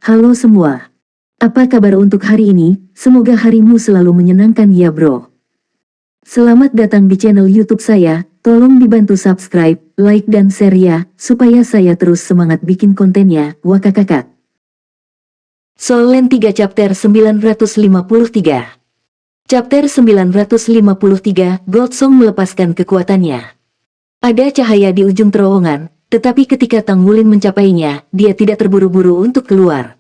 Halo semua. Apa kabar untuk hari ini? Semoga harimu selalu menyenangkan ya bro. Selamat datang di channel YouTube saya. Tolong dibantu subscribe, like dan share ya, supaya saya terus semangat bikin kontennya. Wakakakak. Solen 3 chapter 953. Chapter 953, Gold Song melepaskan kekuatannya. Ada cahaya di ujung terowongan, tetapi ketika Tang Wulin mencapainya, dia tidak terburu-buru untuk keluar.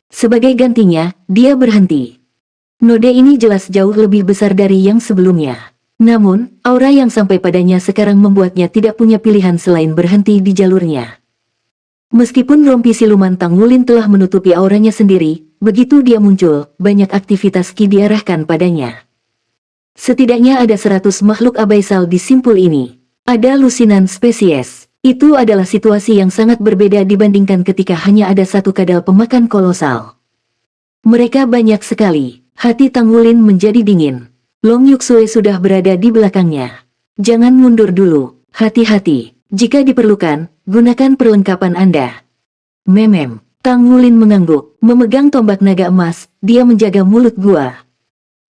Sebagai gantinya, dia berhenti. Node ini jelas jauh lebih besar dari yang sebelumnya. Namun, aura yang sampai padanya sekarang membuatnya tidak punya pilihan selain berhenti di jalurnya. Meskipun rompi siluman Tang Wulin telah menutupi auranya sendiri, begitu dia muncul, banyak aktivitas Qi diarahkan padanya. Setidaknya ada 100 makhluk abaisal di simpul ini. Ada lusinan spesies. Itu adalah situasi yang sangat berbeda dibandingkan ketika hanya ada satu kadal pemakan kolosal. Mereka banyak sekali. Hati Tang Wulin menjadi dingin. Long Yuxue sudah berada di belakangnya. Jangan mundur dulu. Hati-hati. Jika diperlukan, gunakan perlengkapan Anda. Memem. Tang Wulin mengangguk. Memegang tombak naga emas, dia menjaga mulut gua.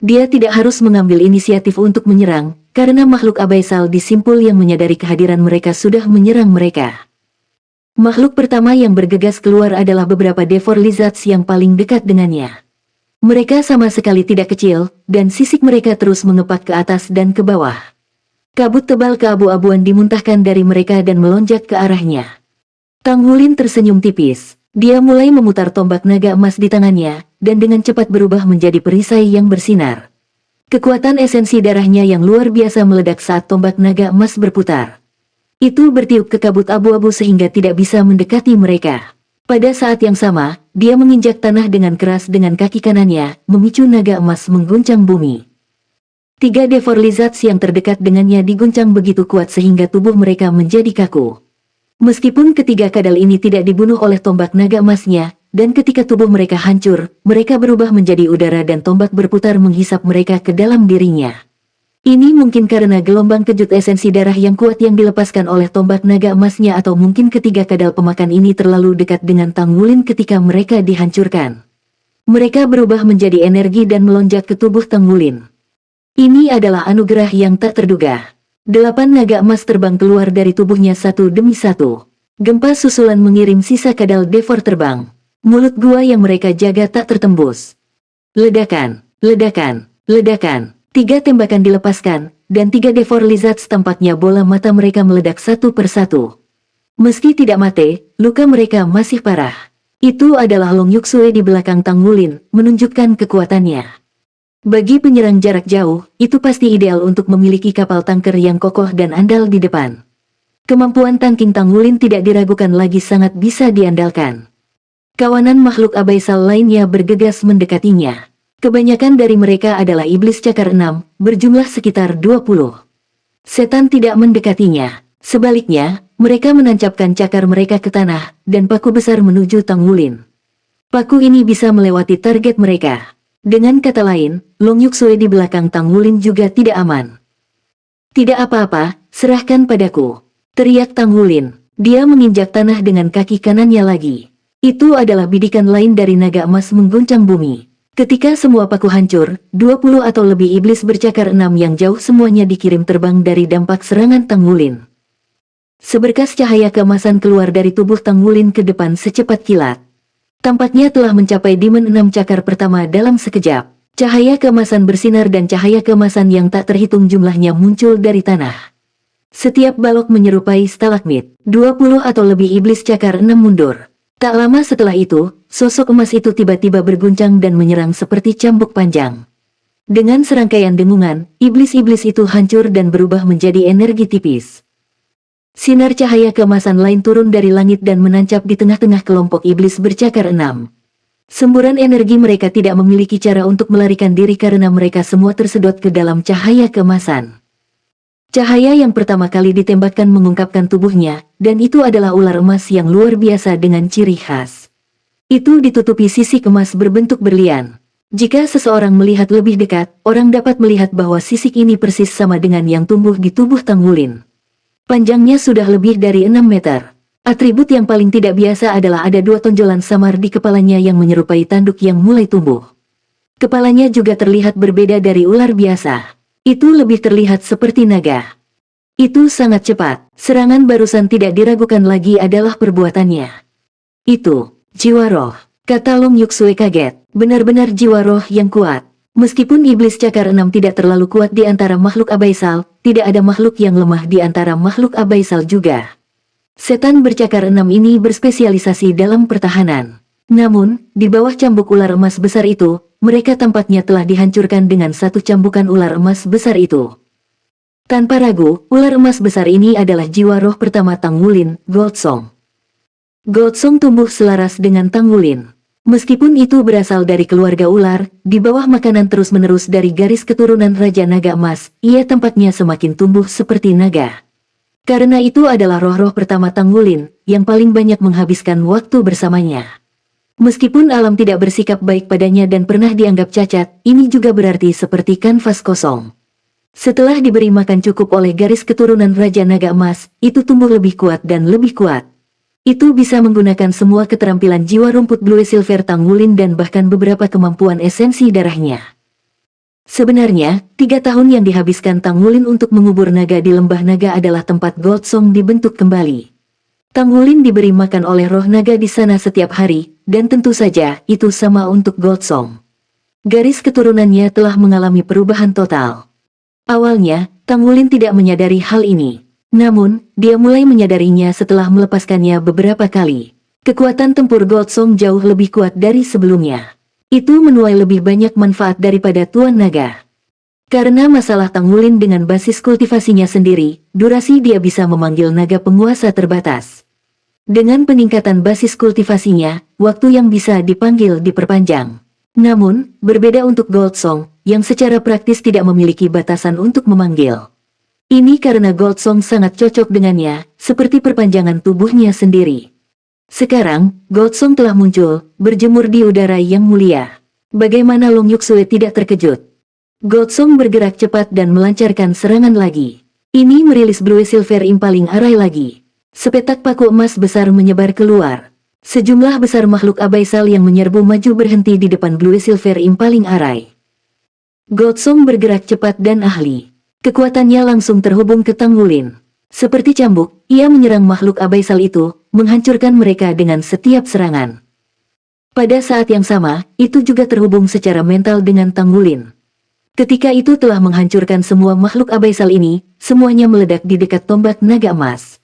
Dia tidak harus mengambil inisiatif untuk menyerang, karena makhluk abaisal di simpul yang menyadari kehadiran mereka sudah menyerang mereka. Makhluk pertama yang bergegas keluar adalah beberapa Devor Lizards yang paling dekat dengannya. Mereka sama sekali tidak kecil, dan sisik mereka terus mengepak ke atas dan ke bawah. Kabut tebal keabu-abuan dimuntahkan dari mereka dan melonjak ke arahnya. Tang Wulin tersenyum tipis. Dia mulai memutar tombak naga emas di tangannya, dan dengan cepat berubah menjadi perisai yang bersinar. Kekuatan esensi darahnya yang luar biasa meledak saat tombak naga emas berputar. Itu bertiup ke kabut abu-abu sehingga tidak bisa mendekati mereka. Pada saat yang sama, dia menginjak tanah dengan keras dengan kaki kanannya, memicu naga emas mengguncang bumi. 3 Devor Lizards yang terdekat dengannya diguncang begitu kuat sehingga tubuh mereka menjadi kaku. Meskipun ketiga kadal ini tidak dibunuh oleh tombak naga emasnya, dan ketika tubuh mereka hancur, mereka berubah menjadi udara dan tombak berputar menghisap mereka ke dalam dirinya. Ini mungkin karena gelombang kejut esensi darah yang kuat yang dilepaskan oleh tombak naga emasnya atau mungkin ketiga kadal pemakan ini terlalu dekat dengan Tang Wulin ketika mereka dihancurkan. Mereka berubah menjadi energi dan melonjak ke tubuh Tang Wulin. Ini adalah anugerah yang tak terduga. 8 naga emas terbang keluar dari tubuhnya satu demi satu. Gempa susulan mengirim sisa kadal Devor terbang. Mulut gua yang mereka jaga tak tertembus. Ledakan, ledakan, ledakan. 3 tembakan dilepaskan, dan 3 Devor Lizards tampaknya bola mata mereka meledak satu persatu. Meski tidak mati, luka mereka masih parah. Itu adalah Long Yuxue di belakang Tang Wulin, menunjukkan kekuatannya. Bagi penyerang jarak jauh, itu pasti ideal untuk memiliki kapal tanker yang kokoh dan andal di depan. Kemampuan tanking Tang Wulin tidak diragukan lagi, sangat bisa diandalkan. Kawanan makhluk abaisal lainnya bergegas mendekatinya. Kebanyakan dari mereka adalah iblis cakar 6, berjumlah sekitar 20. Setan tidak mendekatinya. Sebaliknya, mereka menancapkan cakar mereka ke tanah, dan paku besar menuju Tang Wulin. Paku ini bisa melewati target mereka. Dengan kata lain, Long Yuxue di belakang Tang Wulin juga tidak aman. Tidak apa-apa, serahkan padaku, teriak Tang Wulin. Dia menginjak tanah dengan kaki kanannya lagi. Itu adalah bidikan lain dari naga emas mengguncang bumi. Ketika semua paku hancur, 20 atau lebih iblis bercakar 6 yang jauh semuanya dikirim terbang dari dampak serangan Tang Wulin. Seberkas cahaya keemasan keluar dari tubuh Tang Wulin ke depan secepat kilat. Tampaknya telah mencapai Demon 6 cakar pertama dalam sekejap. Cahaya keemasan bersinar dan cahaya keemasan yang tak terhitung jumlahnya muncul dari tanah. Setiap balok menyerupai stalagmit. 20 atau lebih iblis cakar 6 mundur. Tak lama setelah itu, sosok emas itu tiba-tiba berguncang dan menyerang seperti cambuk panjang. Dengan serangkaian dengungan, iblis-iblis itu hancur dan berubah menjadi energi tipis. Sinar cahaya keemasan lain turun dari langit dan menancap di tengah-tengah kelompok iblis bercakar 6. Semburan energi mereka tidak memiliki cara untuk melarikan diri karena mereka semua tersedot ke dalam cahaya keemasan. Cahaya yang pertama kali ditembakkan mengungkapkan tubuhnya, dan itu adalah ular emas yang luar biasa dengan ciri khas. Itu ditutupi sisik emas berbentuk berlian. Jika seseorang melihat lebih dekat, orang dapat melihat bahwa sisik ini persis sama dengan yang tumbuh di tubuh Tang Wulin. Panjangnya sudah lebih dari 6 meter. Atribut yang paling tidak biasa adalah ada dua tonjolan samar di kepalanya yang menyerupai tanduk yang mulai tumbuh. Kepalanya juga terlihat berbeda dari ular biasa. Itu lebih terlihat seperti naga. Itu sangat cepat. Serangan barusan tidak diragukan lagi adalah perbuatannya. Itu, jiwa roh. Kata Long Yuksue kaget. Benar-benar jiwa roh yang kuat. Meskipun iblis cakar 6 tidak terlalu kuat di antara makhluk abaisal, tidak ada makhluk yang lemah di antara makhluk abaisal juga. Setan bercakar 6 ini berspesialisasi dalam pertahanan. Namun, di bawah cambuk ular emas besar itu, mereka tampaknya telah dihancurkan dengan satu cambukan ular emas besar itu. Tanpa ragu, ular emas besar ini adalah jiwa roh pertama Tang Wulin, Goldsong. Goldsong tumbuh selaras dengan Tang Wulin. Meskipun itu berasal dari keluarga ular, di bawah makanan terus-menerus dari garis keturunan Raja Naga Emas, ia tampaknya semakin tumbuh seperti naga. Karena itu adalah roh-roh pertama Tang Wulin, yang paling banyak menghabiskan waktu bersamanya. Meskipun alam tidak bersikap baik padanya dan pernah dianggap cacat, ini juga berarti seperti kanvas kosong. Setelah diberi makan cukup oleh garis keturunan Raja Naga Emas, itu tumbuh lebih kuat dan lebih kuat. Itu bisa menggunakan semua keterampilan jiwa rumput Blue Silver Tang Wulin dan bahkan beberapa kemampuan esensi darahnya. Sebenarnya, 3 tahun yang dihabiskan Tang Wulin untuk mengubur naga di lembah naga adalah tempat Goldsong dibentuk kembali. Tang Wulin diberi makan oleh roh naga di sana setiap hari, dan tentu saja itu sama untuk Goldsong. Garis keturunannya telah mengalami perubahan total. Awalnya, Tang Wulin tidak menyadari hal ini. Namun, dia mulai menyadarinya setelah melepaskannya beberapa kali. Kekuatan tempur Goldsong jauh lebih kuat dari sebelumnya. Itu menuai lebih banyak manfaat daripada Tuan Naga. Karena masalah Tang Wulin dengan basis kultivasinya sendiri, durasi dia bisa memanggil naga penguasa terbatas. Dengan peningkatan basis kultivasinya, waktu yang bisa dipanggil diperpanjang. Namun, berbeda untuk Goldsong, yang secara praktis tidak memiliki batasan untuk memanggil. Ini karena Goldsong sangat cocok dengannya, seperti perpanjangan tubuhnya sendiri. Sekarang, Goldsong telah muncul, berjemur di udara yang mulia. Bagaimana Long Yuksue tidak terkejut? Goldsong bergerak cepat dan melancarkan serangan lagi. Ini merilis Blue Silver Impaling Arai lagi. Sepetak paku emas besar menyebar keluar. Sejumlah besar makhluk abaisal yang menyerbu maju berhenti di depan Blue Silver Impaling Arai. Goldsong bergerak cepat dan ahli. Kekuatannya langsung terhubung ke Tang Wulin. Seperti cambuk, ia menyerang makhluk abaisal itu, menghancurkan mereka dengan setiap serangan. Pada saat yang sama, itu juga terhubung secara mental dengan Tang Wulin. Ketika itu telah menghancurkan semua makhluk abaisal ini, semuanya meledak di dekat tombak naga emas.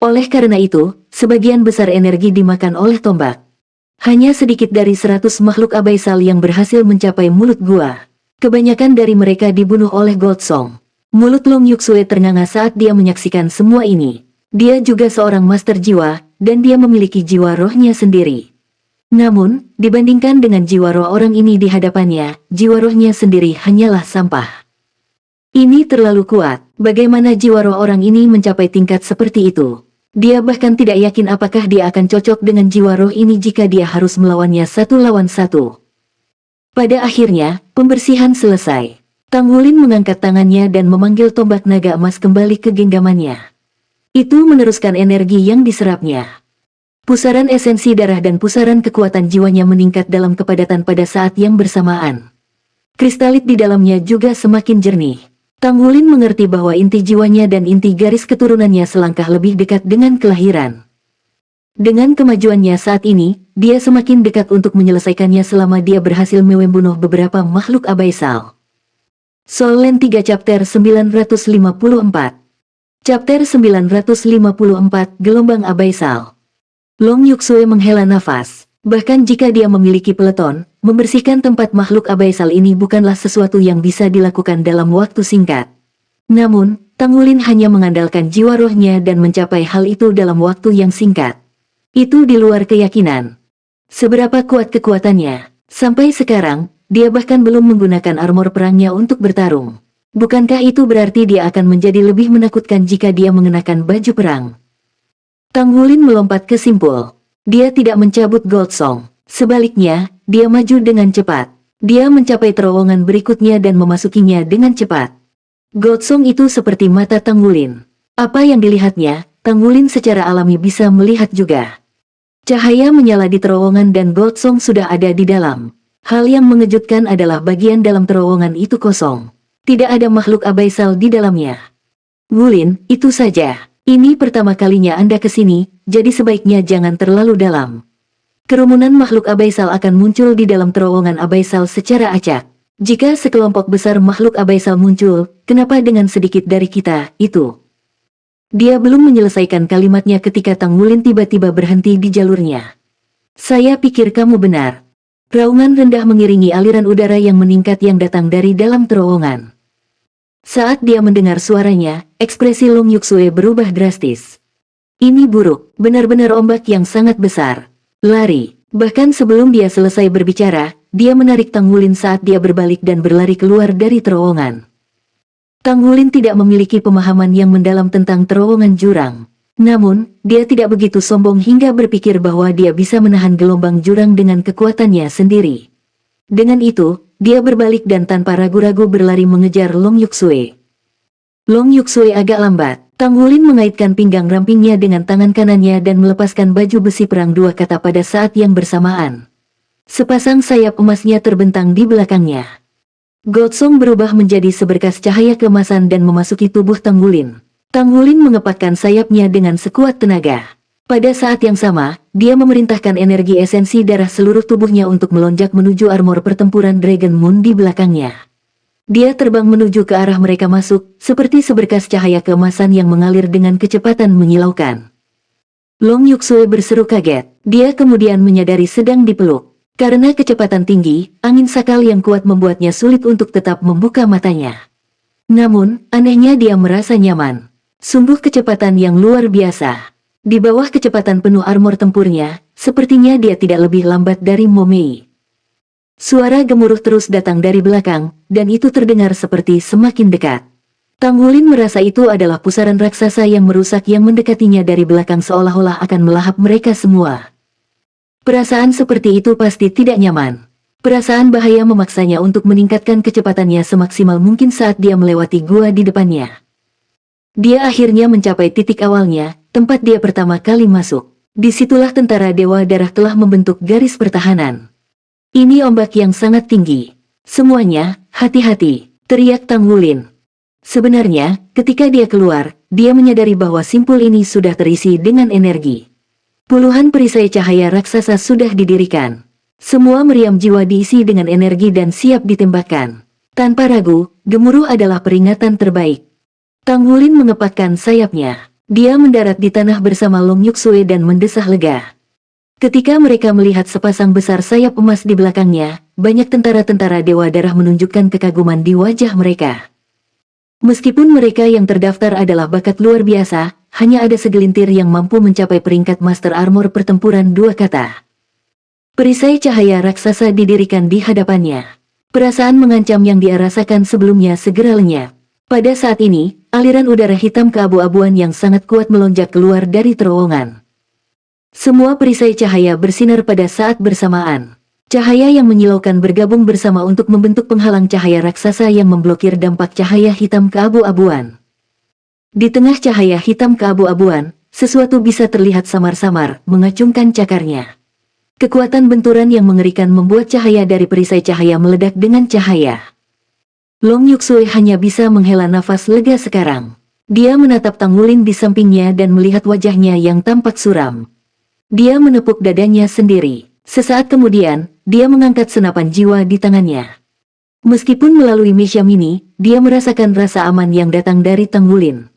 Oleh karena itu, sebagian besar energi dimakan oleh tombak. Hanya sedikit dari 100 makhluk abaisal yang berhasil mencapai mulut gua. Kebanyakan dari mereka dibunuh oleh Goldsong. Mulut Long Yuksue ternganga saat dia menyaksikan semua ini. Dia juga seorang master jiwa, dan dia memiliki jiwa rohnya sendiri. Namun, dibandingkan dengan jiwa roh orang ini di hadapannya, jiwa rohnya sendiri hanyalah sampah. Ini terlalu kuat. Bagaimana jiwa roh orang ini mencapai tingkat seperti itu? Dia bahkan tidak yakin apakah dia akan cocok dengan jiwa roh ini jika dia harus melawannya 1 lawan 1. Pada akhirnya, pembersihan selesai. Tang Wulin mengangkat tangannya dan memanggil tombak naga emas kembali ke genggamannya. Itu meneruskan energi yang diserapnya. Pusaran esensi darah dan pusaran kekuatan jiwanya meningkat dalam kepadatan pada saat yang bersamaan. Kristalit di dalamnya juga semakin jernih. Tang Wulin mengerti bahwa inti jiwanya dan inti garis keturunannya selangkah lebih dekat dengan kelahiran. Dengan kemajuannya saat ini, dia semakin dekat untuk menyelesaikannya selama dia berhasil membunuh beberapa makhluk abaisal. Soul Land 3 Chapter 954. Chapter 954 Gelombang Abaisal. Long Yuksue menghela nafas. Bahkan jika dia memiliki peleton, membersihkan tempat makhluk abaisal ini bukanlah sesuatu yang bisa dilakukan dalam waktu singkat. Namun, Tang Wulin hanya mengandalkan jiwa rohnya dan mencapai hal itu dalam waktu yang singkat. Itu di luar keyakinan. Seberapa kuat kekuatannya? Sampai sekarang, dia bahkan belum menggunakan armor perangnya untuk bertarung. Bukankah itu berarti dia akan menjadi lebih menakutkan jika dia mengenakan baju perang? Tang Wulin melompat ke simpul. Dia tidak mencabut Goldsong. Sebaliknya, dia maju dengan cepat. Dia mencapai terowongan berikutnya dan memasukinya dengan cepat. Goldsong itu seperti mata Tang Wulin. Apa yang dilihatnya, Tanggulin secara alami bisa melihat juga. Cahaya menyala di terowongan dan Goldsong sudah ada di dalam. Hal yang mengejutkan adalah bagian dalam terowongan itu kosong. Tidak ada makhluk abaisal di dalamnya. Wulin, itu saja. Ini pertama kalinya Anda ke sini, jadi sebaiknya jangan terlalu dalam. Kerumunan makhluk abaisal akan muncul di dalam terowongan abaisal secara acak. Jika sekelompok besar makhluk abaisal muncul, kenapa dengan sedikit dari kita, itu? Dia belum menyelesaikan kalimatnya ketika Tang Wulin tiba-tiba berhenti di jalurnya. Saya pikir kamu benar. Raungan rendah mengiringi aliran udara yang meningkat yang datang dari dalam terowongan. Saat dia mendengar suaranya, ekspresi Long Yuksue berubah drastis. Ini buruk, benar-benar ombak yang sangat besar. Lari. Bahkan sebelum dia selesai berbicara, dia menarik Tang Wulin saat dia berbalik dan berlari keluar dari terowongan. Tang Wulin tidak memiliki pemahaman yang mendalam tentang terowongan jurang. Namun, dia tidak begitu sombong hingga berpikir bahwa dia bisa menahan gelombang jurang dengan kekuatannya sendiri. Dengan itu, dia berbalik dan tanpa ragu-ragu berlari mengejar Long Yuksue. Long Yuksue agak lambat. Tang Wulin mengaitkan pinggang rampingnya dengan tangan kanannya dan melepaskan baju besi perang dua kata pada saat yang bersamaan. Sepasang sayap emasnya terbentang di belakangnya. Goldsong berubah menjadi seberkas cahaya keemasan dan memasuki tubuh Tang Wulin. Tang Wulin mengepakkan sayapnya dengan sekuat tenaga. Pada saat yang sama, dia memerintahkan energi esensi darah seluruh tubuhnya untuk melonjak menuju armor pertempuran Dragon Moon di belakangnya. Dia terbang menuju ke arah mereka masuk, seperti seberkas cahaya keemasan yang mengalir dengan kecepatan menyilaukan. Long Yuksue berseru kaget. Dia kemudian menyadari sedang dipeluk. Karena kecepatan tinggi, angin sakal yang kuat membuatnya sulit untuk tetap membuka matanya. Namun, anehnya dia merasa nyaman. Sungguh kecepatan yang luar biasa. Di bawah kecepatan penuh armor tempurnya, sepertinya dia tidak lebih lambat dari Momei. Suara gemuruh terus datang dari belakang, dan itu terdengar seperti semakin dekat. Tang Wulin merasa itu adalah pusaran raksasa yang merusak yang mendekatinya dari belakang seolah-olah akan melahap mereka semua. Perasaan seperti itu pasti tidak nyaman. Perasaan bahaya memaksanya untuk meningkatkan kecepatannya semaksimal mungkin saat dia melewati gua di depannya. Dia akhirnya mencapai titik awalnya, tempat dia pertama kali masuk. Disitulah tentara Dewa Darah telah membentuk garis pertahanan. Ini ombak yang sangat tinggi. Semuanya, hati-hati, teriak Tang Wulin. Sebenarnya, ketika dia keluar, dia menyadari bahwa simpul ini sudah terisi dengan energi. Puluhan perisai cahaya raksasa sudah didirikan. Semua meriam jiwa diisi dengan energi dan siap ditembakkan. Tanpa ragu, gemuruh adalah peringatan terbaik. Tang Wulin mengepakkan sayapnya. Dia mendarat di tanah bersama Long Yuksue dan mendesah lega. Ketika mereka melihat sepasang besar sayap emas di belakangnya, banyak tentara-tentara Dewa Darah menunjukkan kekaguman di wajah mereka. Meskipun mereka yang terdaftar adalah bakat luar biasa, hanya ada segelintir yang mampu mencapai peringkat Master Armor pertempuran dua kata. Perisai cahaya raksasa didirikan di hadapannya. Perasaan mengancam yang dia rasakan sebelumnya segera lenyap. Pada saat ini, aliran udara hitam keabu-abuan yang sangat kuat melonjak keluar dari terowongan. Semua perisai cahaya bersinar pada saat bersamaan. Cahaya yang menyilaukan bergabung bersama untuk membentuk penghalang cahaya raksasa yang memblokir dampak cahaya hitam keabu-abuan. Di tengah cahaya hitam keabu-abuan, sesuatu bisa terlihat samar-samar, mengacungkan cakarnya. Kekuatan benturan yang mengerikan membuat cahaya dari perisai cahaya meledak dengan cahaya. Long Yuksue hanya bisa menghela nafas lega sekarang. Dia menatap Tang Wulin di sampingnya dan melihat wajahnya yang tampak suram. Dia menepuk dadanya sendiri. Sesaat kemudian, dia mengangkat senapan jiwa di tangannya. Meskipun melalui mesyam ini, dia merasakan rasa aman yang datang dari Tang Wulin.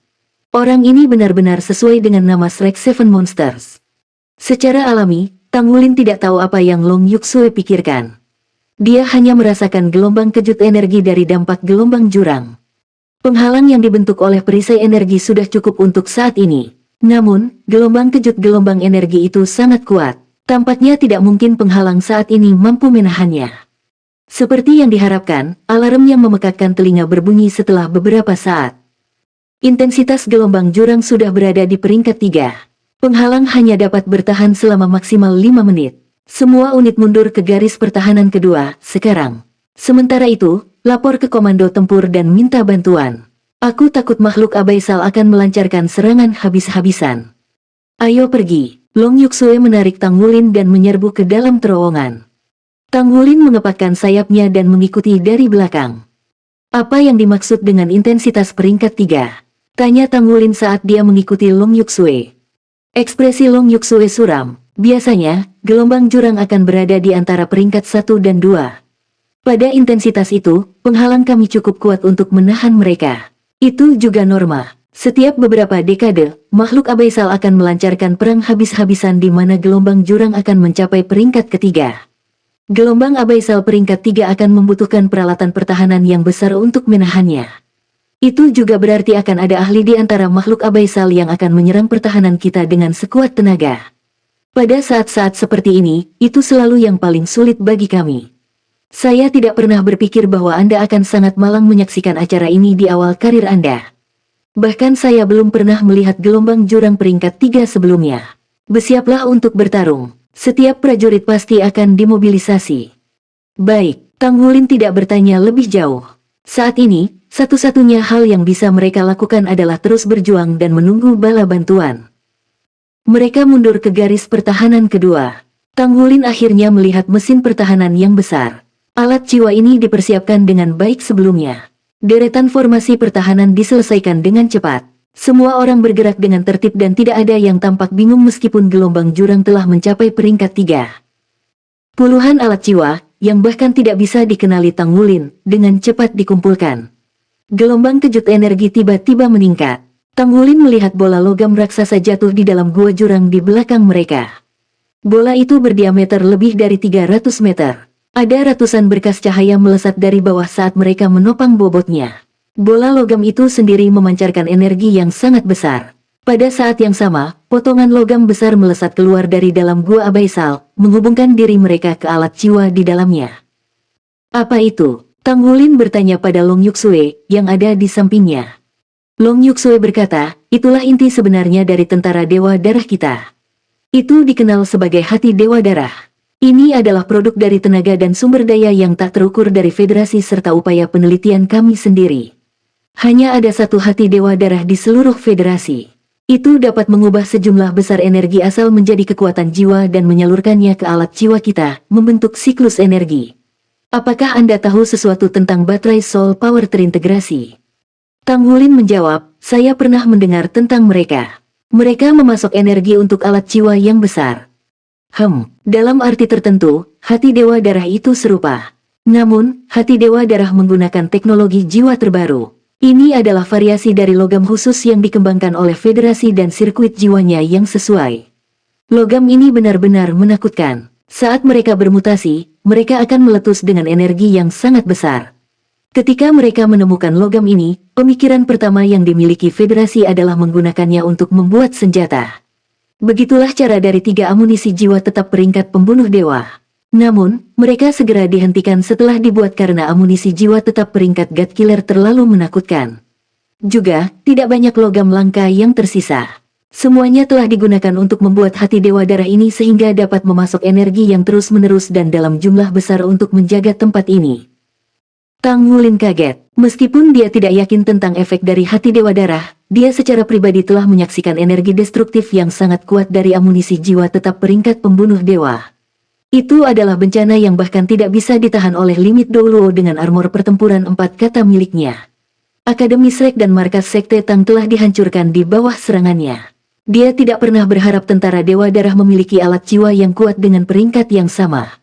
Orang ini benar-benar sesuai dengan nama Shrek Seven Monsters. Secara alami, Tang Wulin tidak tahu apa yang Long Yuksue pikirkan. Dia hanya merasakan gelombang kejut energi dari dampak gelombang jurang. Penghalang yang dibentuk oleh perisai energi sudah cukup untuk saat ini. Namun, gelombang kejut gelombang energi itu sangat kuat. Tampaknya tidak mungkin penghalang saat ini mampu menahannya. Seperti yang diharapkan, alarm yang memekakkan telinga berbunyi setelah beberapa saat. Intensitas gelombang jurang sudah berada di peringkat 3. Penghalang hanya dapat bertahan selama maksimal 5 menit. Semua unit mundur ke garis pertahanan kedua, sekarang. Sementara itu, lapor ke komando tempur dan minta bantuan. Aku takut makhluk abaisal akan melancarkan serangan habis-habisan. Ayo pergi. Long Yuksue menarik Tang Wulin dan menyerbu ke dalam terowongan. Tang Wulin mengepakkan sayapnya dan mengikuti dari belakang. Apa yang dimaksud dengan intensitas peringkat 3? Tanya Tang Wulin saat dia mengikuti Long Yuksue. Ekspresi Long Yuksue suram. Biasanya, gelombang jurang akan berada di antara peringkat 1 dan 2. Pada intensitas itu, penghalang kami cukup kuat untuk menahan mereka. Itu juga norma. Setiap beberapa dekade, makhluk abaisal akan melancarkan perang habis-habisan di mana gelombang jurang akan mencapai peringkat ketiga. Gelombang abaisal peringkat 3 akan membutuhkan peralatan pertahanan yang besar untuk menahannya. Itu juga berarti akan ada ahli di antara makhluk abaisal yang akan menyerang pertahanan kita dengan sekuat tenaga. Pada saat-saat seperti ini, itu selalu yang paling sulit bagi kami. Saya tidak pernah berpikir bahwa Anda akan sangat malang menyaksikan acara ini di awal karir Anda. Bahkan saya belum pernah melihat gelombang jurang peringkat 3 sebelumnya. Bersiaplah untuk bertarung. Setiap prajurit pasti akan dimobilisasi. Baik, Tang Wulin tidak bertanya lebih jauh. Saat ini, satu-satunya hal yang bisa mereka lakukan adalah terus berjuang dan menunggu bala bantuan. Mereka mundur ke garis pertahanan kedua. Tang Wulin akhirnya melihat mesin pertahanan yang besar. Alat jiwa ini dipersiapkan dengan baik sebelumnya. Deretan formasi pertahanan diselesaikan dengan cepat. Semua orang bergerak dengan tertib dan tidak ada yang tampak bingung meskipun gelombang jurang telah mencapai peringkat 3. Puluhan alat jiwa, yang bahkan tidak bisa dikenali Tang Wulin, dengan cepat dikumpulkan. Gelombang kejut energi tiba-tiba meningkat. Tang Wulin melihat bola logam raksasa jatuh di dalam gua jurang di belakang mereka. Bola itu berdiameter lebih dari 300 meter. Ada ratusan berkas cahaya melesat dari bawah saat mereka menopang bobotnya. Bola logam itu sendiri memancarkan energi yang sangat besar. Pada saat yang sama, potongan logam besar melesat keluar dari dalam gua abaisal, menghubungkan diri mereka ke alat jiwa di dalamnya. Apa itu? Tang Wulin bertanya pada Long Yuksue, yang ada di sampingnya. Long Yuksue berkata, itulah inti sebenarnya dari tentara Dewa Darah kita. Itu dikenal sebagai hati Dewa Darah. Ini adalah produk dari tenaga dan sumber daya yang tak terukur dari federasi serta upaya penelitian kami sendiri. Hanya ada satu hati Dewa Darah di seluruh federasi. Itu dapat mengubah sejumlah besar energi asal menjadi kekuatan jiwa dan menyalurkannya ke alat jiwa kita, membentuk siklus energi. Apakah Anda tahu sesuatu tentang baterai soul power terintegrasi? Tang Wulin menjawab, saya pernah mendengar tentang mereka. Mereka memasok energi untuk alat jiwa yang besar. Dalam arti tertentu, hati Dewa Darah itu serupa. Namun, hati Dewa Darah menggunakan teknologi jiwa terbaru. Ini adalah variasi dari logam khusus yang dikembangkan oleh federasi dan sirkuit jiwanya yang sesuai. Logam ini benar-benar menakutkan. Saat mereka bermutasi, mereka akan meletus dengan energi yang sangat besar. Ketika mereka menemukan logam ini, pemikiran pertama yang dimiliki federasi adalah menggunakannya untuk membuat senjata. Begitulah cara dari 3 amunisi jiwa tetap peringkat pembunuh dewa. Namun, mereka segera dihentikan setelah dibuat karena amunisi jiwa tetap peringkat God Killer terlalu menakutkan. Juga, tidak banyak logam langka yang tersisa. Semuanya telah digunakan untuk membuat hati Dewa Darah ini sehingga dapat memasok energi yang terus-menerus dan dalam jumlah besar untuk menjaga tempat ini. Tang Wulin kaget. Meskipun dia tidak yakin tentang efek dari hati Dewa Darah, dia secara pribadi telah menyaksikan energi destruktif yang sangat kuat dari amunisi jiwa tetap peringkat pembunuh dewa. Itu adalah bencana yang bahkan tidak bisa ditahan oleh limit Douluo dengan armor pertempuran 4 kata miliknya. Akademi Shrek dan markas Sekte Tang telah dihancurkan di bawah serangannya. Dia tidak pernah berharap tentara Dewa Darah memiliki alat jiwa yang kuat dengan peringkat yang sama.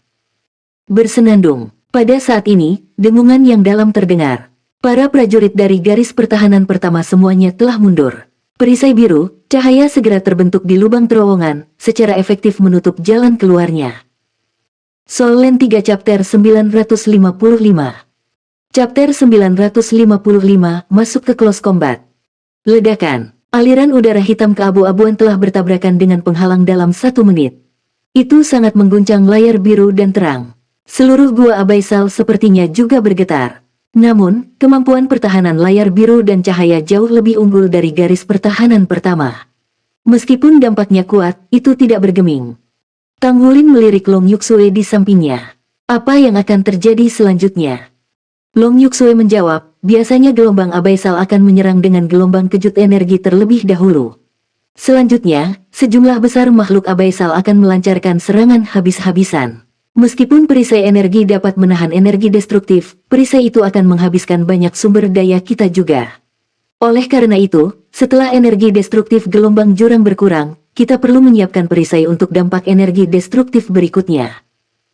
Bersenandung. Pada saat ini, dengungan yang dalam terdengar. Para prajurit dari garis pertahanan pertama semuanya telah mundur. Perisai biru, cahaya segera terbentuk di lubang terowongan, secara efektif menutup jalan keluarnya. Soul Land 3 Chapter 955. Chapter 955, masuk ke close combat. Ledakan. Aliran udara hitam keabu-abuan telah bertabrakan dengan penghalang dalam 1 menit. Itu sangat mengguncang layar biru dan terang. Seluruh gua abaisal sepertinya juga bergetar. Namun, kemampuan pertahanan layar biru dan cahaya jauh lebih unggul dari garis pertahanan pertama. Meskipun dampaknya kuat, itu tidak bergeming. Tang Wulin melirik Long Yuksue di sampingnya. Apa yang akan terjadi selanjutnya? Long Yuxue menjawab, biasanya gelombang abaisal akan menyerang dengan gelombang kejut energi terlebih dahulu. Selanjutnya, sejumlah besar makhluk abaisal akan melancarkan serangan habis-habisan. Meskipun perisai energi dapat menahan energi destruktif, perisai itu akan menghabiskan banyak sumber daya kita juga. Oleh karena itu, setelah energi destruktif gelombang jurang berkurang, kita perlu menyiapkan perisai untuk dampak energi destruktif berikutnya.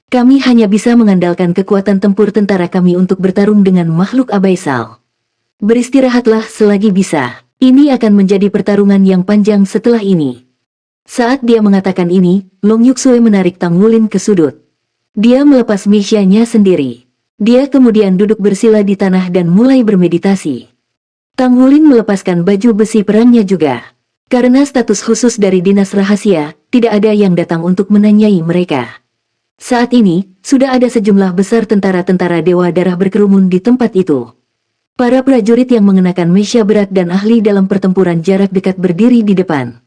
Kami hanya bisa mengandalkan kekuatan tempur tentara kami untuk bertarung dengan makhluk abaisal. Beristirahatlah selagi bisa. Ini akan menjadi pertarungan yang panjang setelah ini. Saat dia mengatakan ini, Long Yuxue menarik Tang Wulin ke sudut. Dia melepas misianya sendiri. Dia kemudian duduk bersila di tanah dan mulai bermeditasi. Tang Wulin melepaskan baju besi perangnya juga. Karena status khusus dari dinas rahasia, tidak ada yang datang untuk menanyai mereka. Saat ini, sudah ada sejumlah besar tentara-tentara Dewa Darah berkerumun di tempat itu. Para prajurit yang mengenakan mesya berat dan ahli dalam pertempuran jarak dekat berdiri di depan.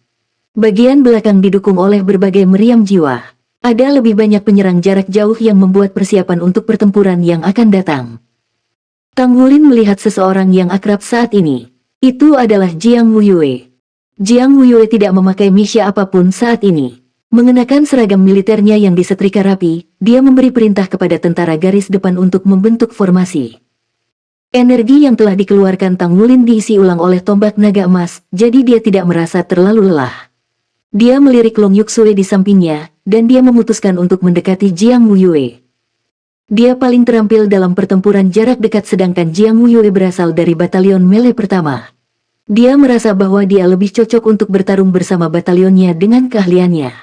Bagian belakang didukung oleh berbagai meriam jiwa. Ada lebih banyak penyerang jarak jauh yang membuat persiapan untuk pertempuran yang akan datang. Tang Wulin melihat seseorang yang akrab saat ini. Itu adalah Jiang Wuyue. Jiang Wuyue tidak memakai mesya apapun saat ini. Mengenakan seragam militernya yang disetrika rapi, dia memberi perintah kepada tentara garis depan untuk membentuk formasi. Energi yang telah dikeluarkan Tang Wulin diisi ulang oleh tombak naga emas, jadi dia tidak merasa terlalu lelah. Dia melirik Long Yuxue di sampingnya, dan dia memutuskan untuk mendekati Jiang Wuyue. Dia paling terampil dalam pertempuran jarak dekat sedangkan Jiang Wuyue berasal dari batalion melee pertama. Dia merasa bahwa dia lebih cocok untuk bertarung bersama batalionnya dengan keahliannya.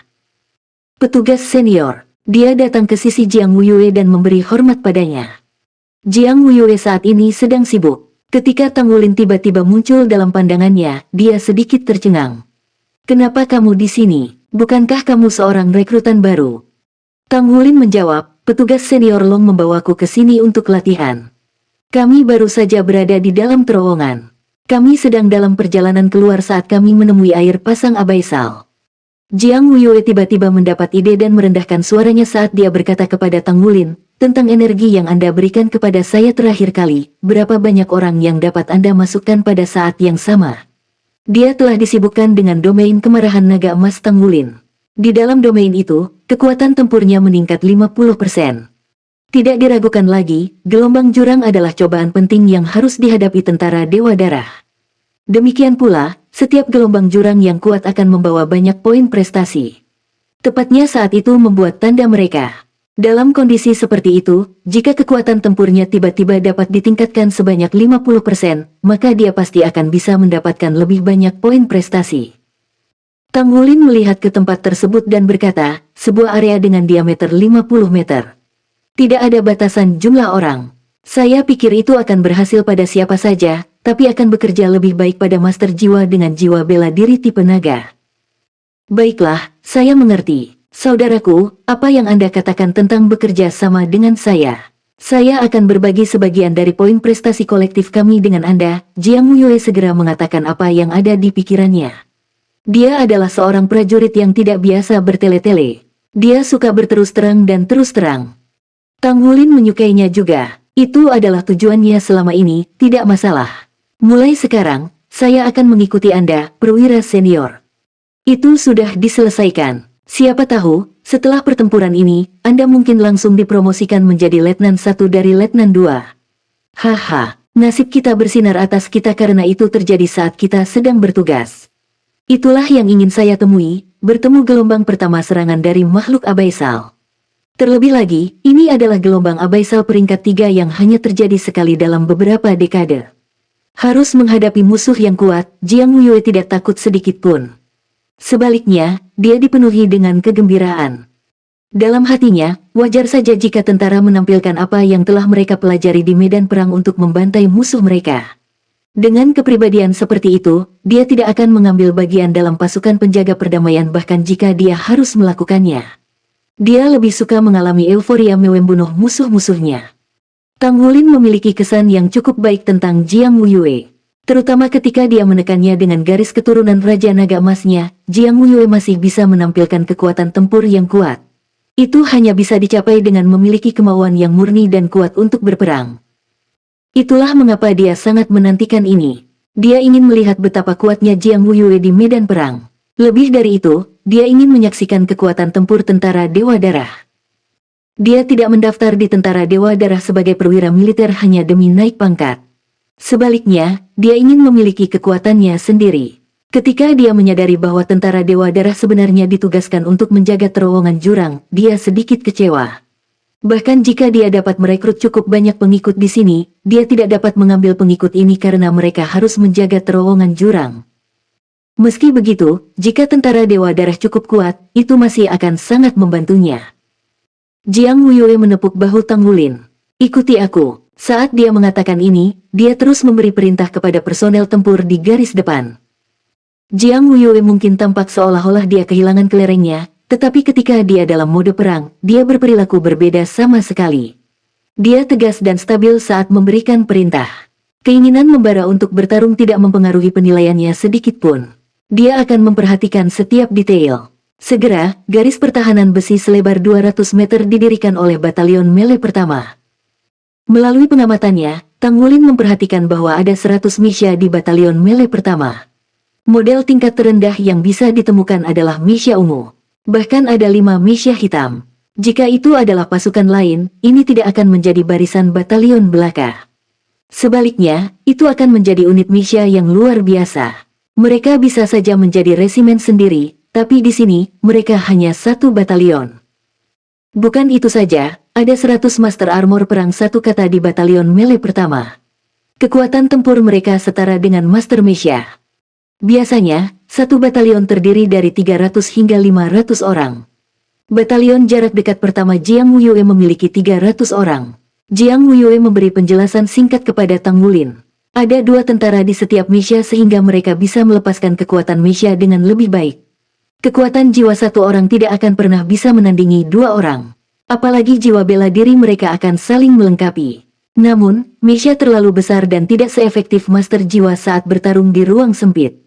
Petugas senior. Dia datang ke sisi Jiang Wuyue dan memberi hormat padanya. Jiang Wuyue saat ini sedang sibuk. Ketika Tang Wulin tiba-tiba muncul dalam pandangannya, dia sedikit tercengang. "Kenapa kamu di sini? Bukankah kamu seorang rekrutan baru?" Tang Wulin menjawab, "Petugas senior Long membawaku ke sini untuk latihan. Kami baru saja berada di dalam terowongan. Kami sedang dalam perjalanan keluar saat kami menemui air pasang abaisal." Jiang Wuyue tiba-tiba mendapat ide dan merendahkan suaranya saat dia berkata kepada Tang Wulin, "Tentang energi yang Anda berikan kepada saya terakhir kali, berapa banyak orang yang dapat Anda masukkan pada saat yang sama?" Dia telah disibukkan dengan domain kemarahan naga emas Tang Wulin. Di dalam domain itu, kekuatan tempurnya meningkat 50%. Tidak diragukan lagi, gelombang jurang adalah cobaan penting yang harus dihadapi tentara Dewa Darah. Demikian pula, setiap gelombang jurang yang kuat akan membawa banyak poin prestasi. Tepatnya saat itu membuat tanda mereka. Dalam kondisi seperti itu, jika kekuatan tempurnya tiba-tiba dapat ditingkatkan sebanyak 50%, maka dia pasti akan bisa mendapatkan lebih banyak poin prestasi. Tang Wulin melihat ke tempat tersebut dan berkata, "Sebuah area dengan diameter 50 meter. Tidak ada batasan jumlah orang. Saya pikir itu akan berhasil pada siapa saja, tapi akan bekerja lebih baik pada master jiwa dengan jiwa bela diri tipe naga." "Baiklah, saya mengerti. Saudaraku, apa yang Anda katakan tentang bekerja sama dengan saya? Saya akan berbagi sebagian dari poin prestasi kolektif kami dengan Anda." Jiang Wuyue segera mengatakan apa yang ada di pikirannya. Dia adalah seorang prajurit yang tidak biasa bertele-tele. Dia suka berterus terang dan terus terang. Tang Wulin menyukainya juga. Itu adalah tujuannya selama ini, tidak masalah. "Mulai sekarang, saya akan mengikuti Anda, perwira senior." Itu sudah diselesaikan. Siapa tahu, setelah pertempuran ini, Anda mungkin langsung dipromosikan menjadi Letnan 1 dari Letnan 2. Haha, nasib kita bersinar atas kita karena itu terjadi saat kita sedang bertugas. Itulah yang ingin saya temui, bertemu gelombang pertama serangan dari makhluk abaisal. Terlebih lagi, ini adalah gelombang abaisal peringkat 3 yang hanya terjadi sekali dalam beberapa dekade. Harus menghadapi musuh yang kuat, Jiang Wuyue tidak takut sedikit pun. Sebaliknya, dia dipenuhi dengan kegembiraan. Dalam hatinya, wajar saja jika tentara menampilkan apa yang telah mereka pelajari di medan perang untuk membantai musuh mereka. Dengan kepribadian seperti itu, dia tidak akan mengambil bagian dalam pasukan penjaga perdamaian bahkan jika dia harus melakukannya. Dia lebih suka mengalami euforia membunuh musuh-musuhnya. Tang Wulin memiliki kesan yang cukup baik tentang Jiang Wuyue. Terutama ketika dia menekannya dengan garis keturunan Raja Naga Emasnya, Jiang Wuyue masih bisa menampilkan kekuatan tempur yang kuat. Itu hanya bisa dicapai dengan memiliki kemauan yang murni dan kuat untuk berperang. Itulah mengapa dia sangat menantikan ini. Dia ingin melihat betapa kuatnya Jiang Wuyue di medan perang. Lebih dari itu, dia ingin menyaksikan kekuatan tempur tentara Dewa Darah. Dia tidak mendaftar di tentara Dewa Darah sebagai perwira militer hanya demi naik pangkat. Sebaliknya, dia ingin memiliki kekuatannya sendiri. Ketika dia menyadari bahwa tentara Dewa Darah sebenarnya ditugaskan untuk menjaga terowongan jurang, dia sedikit kecewa. Bahkan jika dia dapat merekrut cukup banyak pengikut di sini, dia tidak dapat mengambil pengikut ini karena mereka harus menjaga terowongan jurang. Meski begitu, jika tentara Dewa Darah cukup kuat, itu masih akan sangat membantunya. Jiang Wuyue menepuk bahu Tang Wulin. Ikuti aku. Saat dia mengatakan ini, dia terus memberi perintah kepada personel tempur di garis depan. Jiang Wuyue mungkin tampak seolah-olah dia kehilangan kelerengnya, tetapi ketika dia dalam mode perang, dia berperilaku berbeda sama sekali. Dia tegas dan stabil saat memberikan perintah. Keinginan membara untuk bertarung tidak mempengaruhi penilaiannya sedikit pun. Dia akan memperhatikan setiap detail. Segera, garis pertahanan besi selebar 200 meter didirikan oleh batalion Mele pertama. Melalui pengamatannya, Tang Wulin memperhatikan bahwa ada 100 misya di batalion Mele pertama. Model tingkat terendah yang bisa ditemukan adalah misya ungu. Bahkan ada 5 misya hitam. Jika itu adalah pasukan lain, ini tidak akan menjadi barisan batalion belaka. Sebaliknya, itu akan menjadi unit misya yang luar biasa. Mereka bisa saja menjadi resimen sendiri, tapi di sini, mereka hanya satu batalion. Bukan itu saja, ada 100 master armor perang satu kata di batalion Mele pertama. Kekuatan tempur mereka setara dengan master misya. Biasanya, satu batalion terdiri dari 300 hingga 500 orang. Batalion jarak dekat pertama Jiang Wuyue memiliki 300 orang. Jiang Wuyue memberi penjelasan singkat kepada Tang Wulin. Ada 2 tentara di setiap misya sehingga mereka bisa melepaskan kekuatan misya dengan lebih baik. Kekuatan jiwa satu orang tidak akan pernah bisa menandingi 2 orang. Apalagi jiwa bela diri mereka akan saling melengkapi. Namun, misya terlalu besar dan tidak seefektif master jiwa saat bertarung di ruang sempit.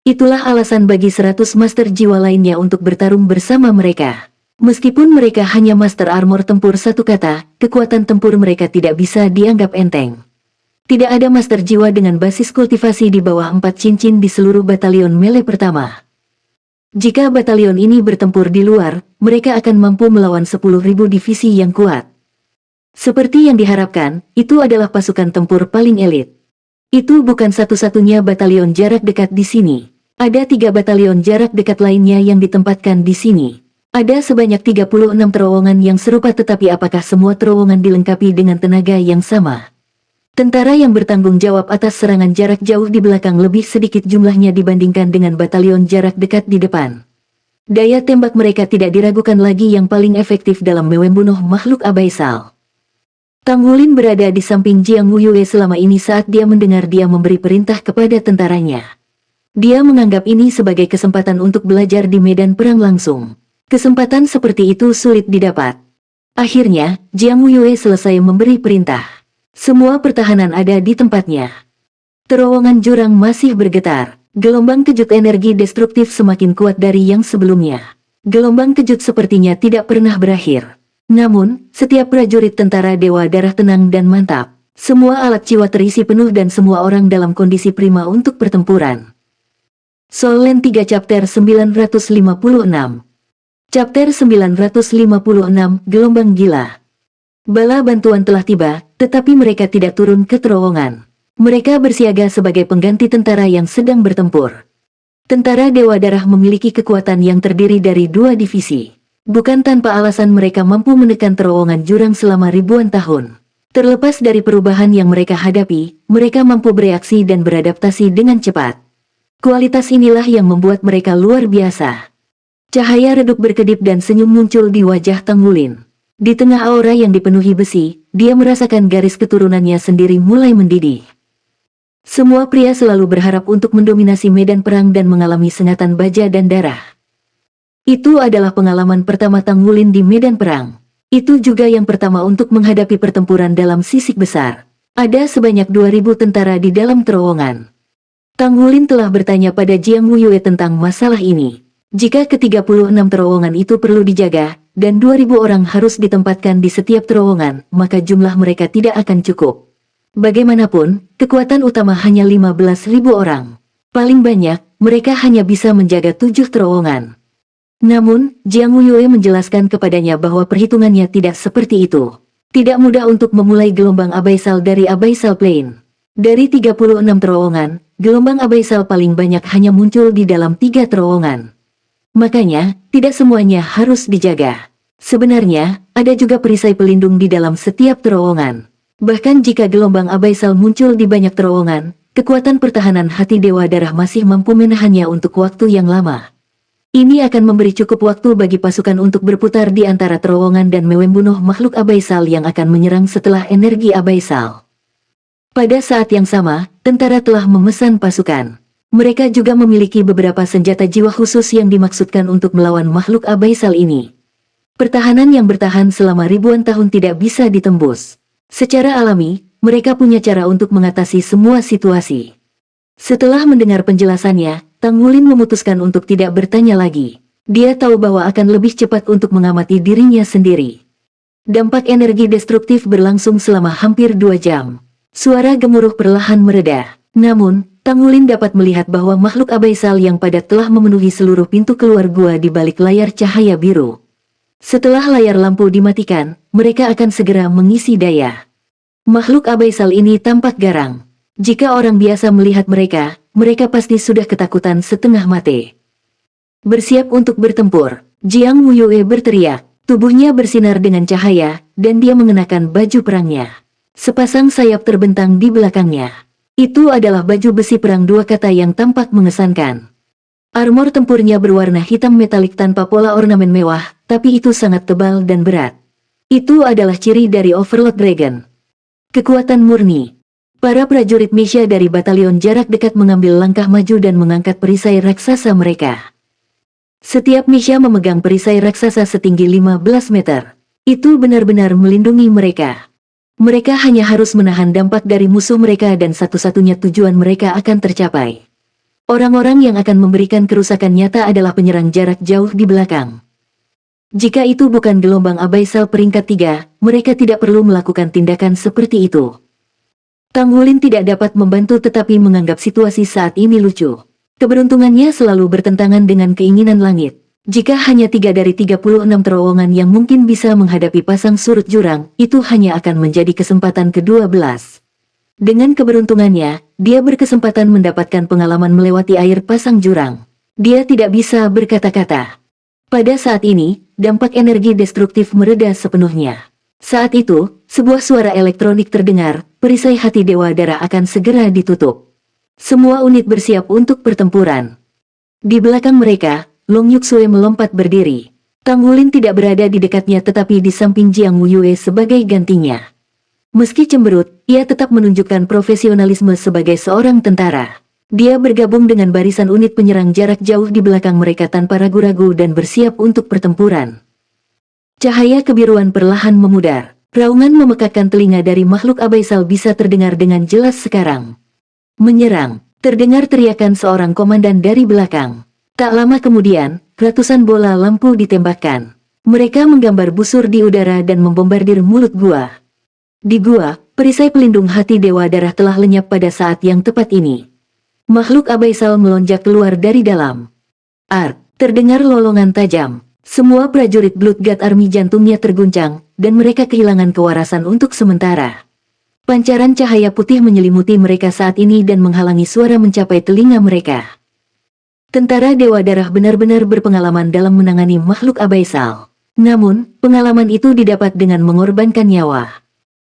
Itulah alasan bagi 100 master jiwa lainnya untuk bertarung bersama mereka. Meskipun mereka hanya master armor tempur satu kata, kekuatan tempur mereka tidak bisa dianggap enteng. Tidak ada master jiwa dengan basis kultivasi di bawah 4 cincin di seluruh batalion Mele pertama. Jika batalion ini bertempur di luar, mereka akan mampu melawan 10.000 divisi yang kuat. Seperti yang diharapkan, itu adalah pasukan tempur paling elit. Itu bukan satu-satunya batalion jarak dekat di sini. Ada 3 batalion jarak dekat lainnya yang ditempatkan di sini. Ada sebanyak 36 terowongan yang serupa, tetapi apakah semua terowongan dilengkapi dengan tenaga yang sama? Tentara yang bertanggung jawab atas serangan jarak jauh di belakang lebih sedikit jumlahnya dibandingkan dengan batalion jarak dekat di depan. Daya tembak mereka tidak diragukan lagi yang paling efektif dalam membunuh makhluk abaisal. Tang Wulin berada di samping Jiang Wuyue selama ini saat dia mendengar dia memberi perintah kepada tentaranya. Dia menganggap ini sebagai kesempatan untuk belajar di medan perang langsung. Kesempatan seperti itu sulit didapat. Akhirnya, Jiang Wuyue selesai memberi perintah. Semua pertahanan ada di tempatnya. Terowongan jurang masih bergetar. Gelombang kejut energi destruktif semakin kuat dari yang sebelumnya. Gelombang kejut sepertinya tidak pernah berakhir. Namun, setiap prajurit tentara Dewa Darah tenang dan mantap. Semua alat jiwa terisi penuh dan semua orang dalam kondisi prima untuk pertempuran. Soul Land 3 Chapter 956. Chapter 956, Gelombang Gila. Bala bantuan telah tiba, tetapi mereka tidak turun ke terowongan. Mereka bersiaga sebagai pengganti tentara yang sedang bertempur. Tentara Dewa Darah memiliki kekuatan yang terdiri dari 2 divisi. Bukan tanpa alasan mereka mampu menekan terowongan jurang selama ribuan tahun. Terlepas dari perubahan yang mereka hadapi, mereka mampu bereaksi dan beradaptasi dengan cepat. Kualitas inilah yang membuat mereka luar biasa. Cahaya redup berkedip dan senyum muncul di wajah Tang Wulin. Di tengah aura yang dipenuhi besi, dia merasakan garis keturunannya sendiri mulai mendidih. Semua pria selalu berharap untuk mendominasi medan perang dan mengalami sengatan baja dan darah. Itu adalah pengalaman pertama Tang Wulin di medan perang. Itu juga yang pertama untuk menghadapi pertempuran dalam sisik besar. Ada sebanyak 2.000 tentara di dalam terowongan. Tang Wulin telah bertanya pada Jiang Wuyue tentang masalah ini. Jika ke-36 terowongan itu perlu dijaga, dan 2.000 orang harus ditempatkan di setiap terowongan, maka jumlah mereka tidak akan cukup. Bagaimanapun, kekuatan utama hanya 15.000 orang. Paling banyak, mereka hanya bisa menjaga 7 terowongan. Namun, Jiang Wuyue menjelaskan kepadanya bahwa perhitungannya tidak seperti itu. Tidak mudah untuk memulai gelombang abyssal dari abyssal plane. Dari 36 terowongan, gelombang abyssal paling banyak hanya muncul di dalam 3 terowongan. Makanya, tidak semuanya harus dijaga. Sebenarnya, ada juga perisai pelindung di dalam setiap terowongan. Bahkan jika gelombang abyssal muncul di banyak terowongan, kekuatan pertahanan hati Dewa Darah masih mampu menahannya untuk waktu yang lama. Ini akan memberi cukup waktu bagi pasukan untuk berputar di antara terowongan dan membunuh makhluk abyssal yang akan menyerang setelah energi abyssal. Pada saat yang sama, tentara telah memesan pasukan. Mereka juga memiliki beberapa senjata jiwa khusus yang dimaksudkan untuk melawan makhluk abyssal ini. Pertahanan yang bertahan selama ribuan tahun tidak bisa ditembus. Secara alami, mereka punya cara untuk mengatasi semua situasi. Setelah mendengar penjelasannya, Tang Wulin memutuskan untuk tidak bertanya lagi. Dia tahu bahwa akan lebih cepat untuk mengamati dirinya sendiri. Dampak energi destruktif berlangsung selama hampir 2 jam. Suara gemuruh perlahan mereda. Namun, Tang Wulin dapat melihat bahwa makhluk abyssal yang padat telah memenuhi seluruh pintu keluar gua di balik layar cahaya biru. Setelah layar lampu dimatikan, mereka akan segera mengisi daya. Makhluk abyssal ini tampak garang. Jika orang biasa melihat mereka, mereka pasti sudah ketakutan setengah mati. Bersiap untuk bertempur, Jiang Wuyue berteriak. Tubuhnya bersinar dengan cahaya, dan dia mengenakan baju perangnya. Sepasang sayap terbentang di belakangnya. Itu adalah baju besi perang 2 kata yang tampak mengesankan. Armor tempurnya berwarna hitam metalik tanpa pola ornamen mewah, tapi itu sangat tebal dan berat. Itu adalah ciri dari Overlord Dragon. Kekuatan murni. Para prajurit Misha dari batalion jarak dekat mengambil langkah maju dan mengangkat perisai raksasa mereka. Setiap Misha memegang perisai raksasa setinggi 15 meter. Itu benar-benar melindungi mereka. Mereka hanya harus menahan dampak dari musuh mereka dan satu-satunya tujuan mereka akan tercapai. Orang-orang yang akan memberikan kerusakan nyata adalah penyerang jarak jauh di belakang. Jika itu bukan gelombang abyssal peringkat 3, mereka tidak perlu melakukan tindakan seperti itu. Tang Wulin tidak dapat membantu tetapi menganggap situasi saat ini lucu. Keberuntungannya selalu bertentangan dengan keinginan langit. Jika hanya 3 dari 36 terowongan yang mungkin bisa menghadapi pasang surut jurang, itu hanya akan menjadi kesempatan ke-12. Dengan keberuntungannya, dia berkesempatan mendapatkan pengalaman melewati air pasang jurang. Dia tidak bisa berkata-kata. Pada saat ini, dampak energi destruktif mereda sepenuhnya. Saat itu, sebuah suara elektronik terdengar, perisai hati Dewa Darah akan segera ditutup. Semua unit bersiap untuk pertempuran. Di belakang mereka, Long Yuxue melompat berdiri. Tang Wulin tidak berada di dekatnya tetapi di samping Jiang Wuyue sebagai gantinya. Meski cemberut, ia tetap menunjukkan profesionalisme sebagai seorang tentara. Dia bergabung dengan barisan unit penyerang jarak jauh di belakang mereka tanpa ragu-ragu dan bersiap untuk pertempuran. Cahaya kebiruan perlahan memudar. Raungan memekakkan telinga dari makhluk abyssal bisa terdengar dengan jelas sekarang. Menyerang, terdengar teriakan seorang komandan dari belakang. Tak lama kemudian, ratusan bola lampu ditembakkan. Mereka menggambar busur di udara dan membombardir mulut gua. Di gua, perisai pelindung hati Dewa Darah telah lenyap pada saat yang tepat ini. Makhluk abyssal melonjak keluar dari dalam. Terdengar lolongan tajam. Semua prajurit Blood God Army jantungnya terguncang, dan mereka kehilangan kewarasan untuk sementara. Pancaran cahaya putih menyelimuti mereka saat ini dan menghalangi suara mencapai telinga mereka. Tentara Dewa Darah benar-benar berpengalaman dalam menangani makhluk abyssal. Namun, pengalaman itu didapat dengan mengorbankan nyawa.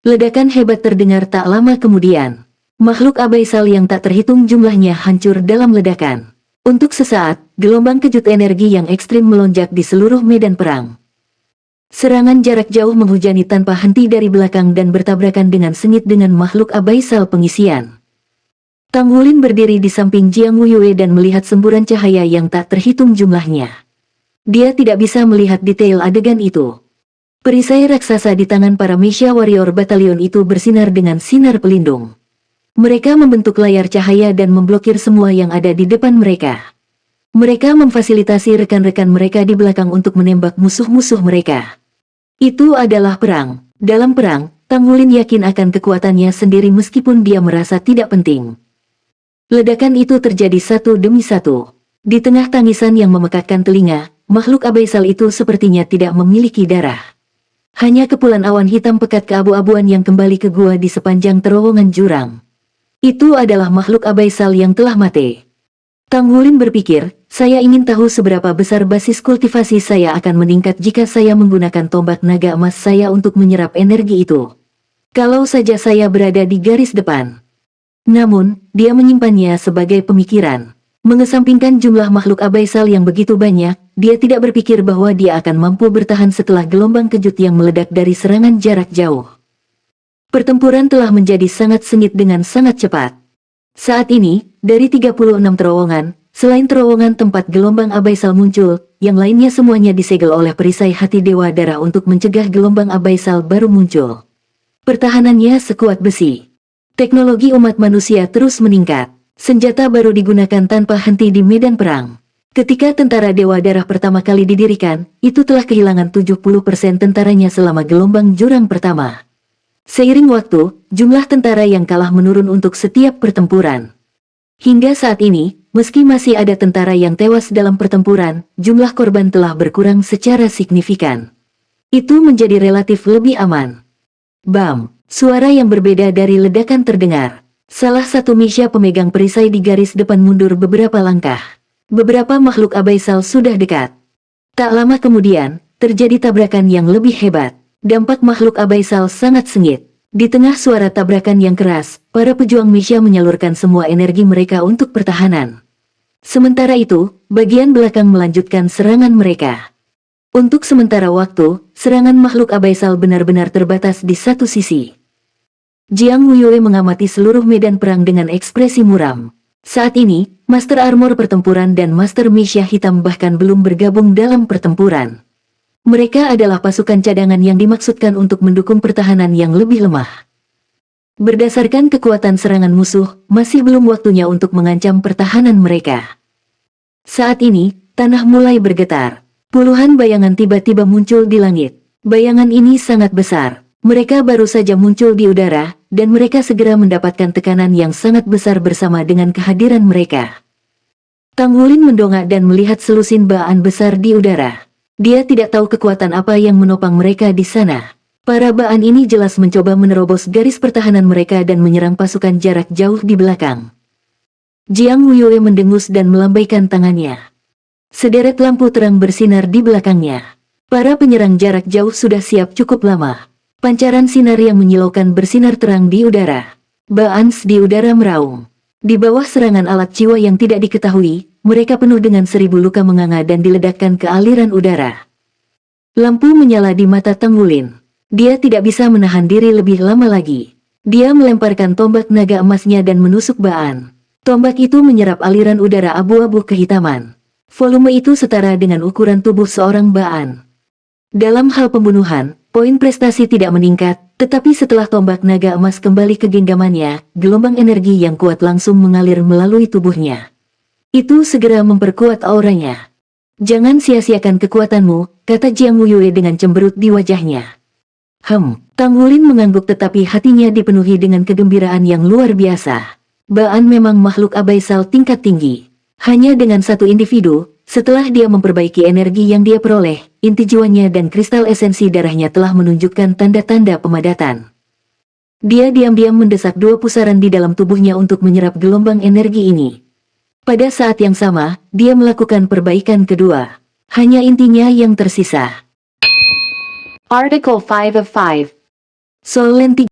Ledakan hebat terdengar tak lama kemudian. Makhluk abyssal yang tak terhitung jumlahnya hancur dalam ledakan. Untuk sesaat, gelombang kejut energi yang ekstrim melonjak di seluruh medan perang. Serangan jarak jauh menghujani tanpa henti dari belakang dan bertabrakan dengan sengit dengan makhluk abyssal pengisian. Tang Wulin berdiri di samping Jiang Wuyue dan melihat semburan cahaya yang tak terhitung jumlahnya. Dia tidak bisa melihat detail adegan itu. Perisai raksasa di tangan para Misha Warrior Batalion itu bersinar dengan sinar pelindung. Mereka membentuk layar cahaya dan memblokir semua yang ada di depan mereka. Mereka memfasilitasi rekan-rekan mereka di belakang untuk menembak musuh-musuh mereka. Itu adalah perang. Dalam perang, Tang Wulin yakin akan kekuatannya sendiri meskipun dia merasa tidak penting. Ledakan itu terjadi satu demi satu. Di tengah tangisan yang memekakkan telinga, makhluk abaisal itu sepertinya tidak memiliki darah. Hanya kepulan awan hitam pekat keabu-abuan yang kembali ke gua di sepanjang terowongan jurang. Itu adalah makhluk abaisal yang telah mati. Tang Wulin berpikir, saya ingin tahu seberapa besar basis kultivasi saya akan meningkat jika saya menggunakan tombak naga emas saya untuk menyerap energi itu. Kalau saja saya berada di garis depan. Namun, dia menyimpannya sebagai pemikiran. Mengesampingkan jumlah makhluk abaisal yang begitu banyak, dia tidak berpikir bahwa dia akan mampu bertahan setelah gelombang kejut yang meledak dari serangan jarak jauh. Pertempuran telah menjadi sangat sengit dengan sangat cepat. Saat ini, dari 36 terowongan, selain terowongan tempat gelombang abaisal muncul, yang lainnya semuanya disegel oleh perisai hati Dewa Darah untuk mencegah gelombang abaisal baru muncul. Pertahanannya sekuat besi. Teknologi umat manusia terus meningkat. Senjata baru digunakan tanpa henti di medan perang. Ketika tentara Dewa Darah pertama kali didirikan, itu telah kehilangan 70% tentaranya selama gelombang jurang pertama. Seiring waktu, jumlah tentara yang kalah menurun untuk setiap pertempuran. Hingga saat ini, meski masih ada tentara yang tewas dalam pertempuran, jumlah korban telah berkurang secara signifikan. Itu menjadi relatif lebih aman. Bam! Suara yang berbeda dari ledakan terdengar. Salah satu Misha pemegang perisai di garis depan mundur beberapa langkah. Beberapa makhluk abaisal sudah dekat. Tak lama kemudian, terjadi tabrakan yang lebih hebat. Dampak makhluk abaisal sangat sengit. Di tengah suara tabrakan yang keras, para pejuang Misha menyalurkan semua energi mereka untuk pertahanan. Sementara itu, bagian belakang melanjutkan serangan mereka. Untuk sementara waktu, serangan makhluk abaisal benar-benar terbatas di satu sisi. Jiang Wuyue mengamati seluruh medan perang dengan ekspresi muram. Saat ini, Master Armor Pertempuran dan Master Misha Hitam bahkan belum bergabung dalam pertempuran. Mereka adalah pasukan cadangan yang dimaksudkan untuk mendukung pertahanan yang lebih lemah. Berdasarkan kekuatan serangan musuh, masih belum waktunya untuk mengancam pertahanan mereka. Saat ini, tanah mulai bergetar. Puluhan bayangan tiba-tiba muncul di langit. Bayangan ini sangat besar. Mereka baru saja muncul di udara, dan mereka segera mendapatkan tekanan yang sangat besar bersama dengan kehadiran mereka. Tang Wulin mendongak dan melihat selusin baan besar di udara. Dia tidak tahu kekuatan apa yang menopang mereka di sana. Para baan ini jelas mencoba menerobos garis pertahanan mereka dan menyerang pasukan jarak jauh di belakang. Jiang Wuyue mendengus dan melambaikan tangannya. Sederet lampu terang bersinar di belakangnya. Para penyerang jarak jauh sudah siap cukup lama. Pancaran sinar yang menyilaukan bersinar terang di udara. Baans di udara meraung. Di bawah serangan alat jiwa yang tidak diketahui, mereka penuh dengan 1000 luka menganga dan diledakkan ke aliran udara. Lampu menyala di mata Tang Wulin. Dia tidak bisa menahan diri lebih lama lagi. Dia melemparkan tombak naga emasnya dan menusuk baan. Tombak itu menyerap aliran udara abu-abu kehitaman. Volume itu setara dengan ukuran tubuh seorang baan. Dalam hal pembunuhan, poin prestasi tidak meningkat, tetapi setelah tombak naga emas kembali ke genggamannya, gelombang energi yang kuat langsung mengalir melalui tubuhnya. Itu segera memperkuat auranya. Jangan sia-siakan kekuatanmu, kata Jiang Wuyue dengan cemberut di wajahnya. Tang Wulin mengangguk tetapi hatinya dipenuhi dengan kegembiraan yang luar biasa. Baan memang makhluk abaisal tingkat tinggi. Hanya dengan satu individu, setelah dia memperbaiki energi yang dia peroleh, inti jiwanya dan kristal esensi darahnya telah menunjukkan tanda-tanda pemadatan. Dia diam-diam mendesak 2 pusaran di dalam tubuhnya untuk menyerap gelombang energi ini. Pada saat yang sama, dia melakukan perbaikan kedua. Hanya intinya yang tersisa. Article 5 of 5. Soul Land